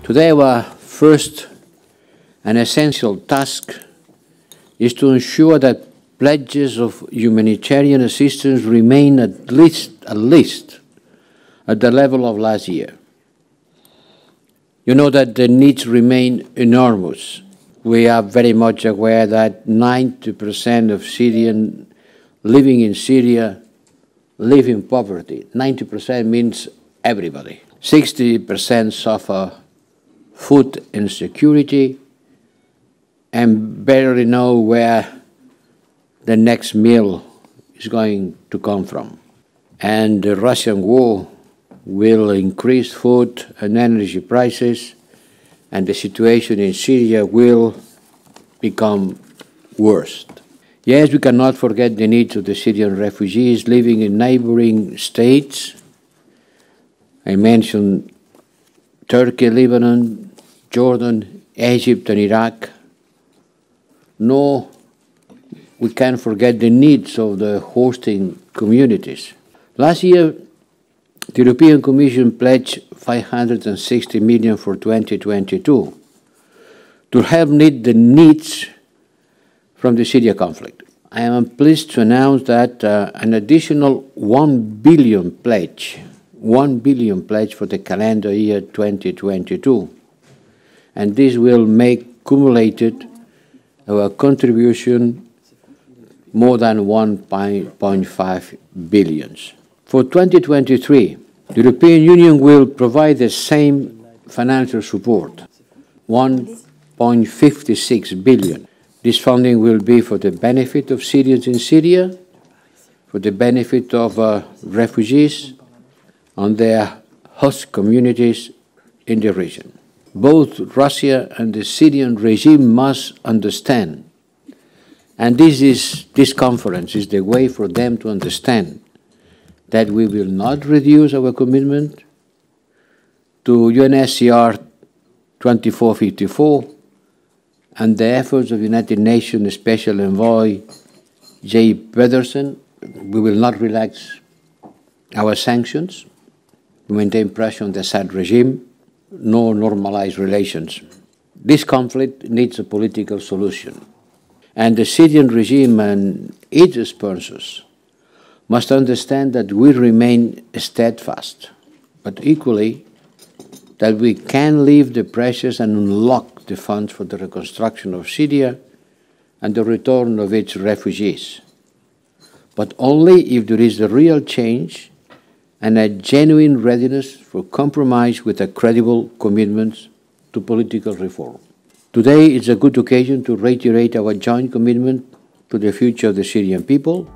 Today, our first and essential task is to ensure that pledges of humanitarian assistance remain at least at the level of last year. You know that the needs remain enormous. We are very much aware that 90% of Syrians living in Syria live in poverty. 90% means everybody. 60% suffer food insecurity and barely know where the next meal is going to come from. And the Russian war will increase food and energy prices, and the situation in Syria will become worse. Yes, we cannot forget the needs of the Syrian refugees living in neighboring states. I mentioned Turkey, Lebanon, Jordan, Egypt, and Iraq. Nor we can't forget the needs of the hosting communities. Last year, the European Commission pledged 560 million for 2022 to help meet the needs from the Syria conflict. I am pleased to announce that an additional 1 billion pledge for the calendar year 2022, and this will make cumulated our contribution more than 1.5 billion. For 2023, the European Union will provide the same financial support, 1.56 billion. This funding will be for the benefit of Syrians in Syria, for the benefit of refugees and their host communities in the region. Both Russia and the Syrian regime must understand, and this conference is the way for them to understand, that we will not reduce our commitment to UNSCR 2454 and the efforts of United Nations Special Envoy J. Pedersen. We will not relax our sanctions to maintain pressure on the Assad regime, nor normalize relations. This conflict needs a political solution, and the Syrian regime and its sponsors must understand that we remain steadfast, but equally that we can leave the pressures and unlock the funds for the reconstruction of Syria and the return of its refugees, but only if there is a real change and a genuine readiness for compromise with a credible commitment to political reform. Today is a good occasion to reiterate our joint commitment to the future of the Syrian people.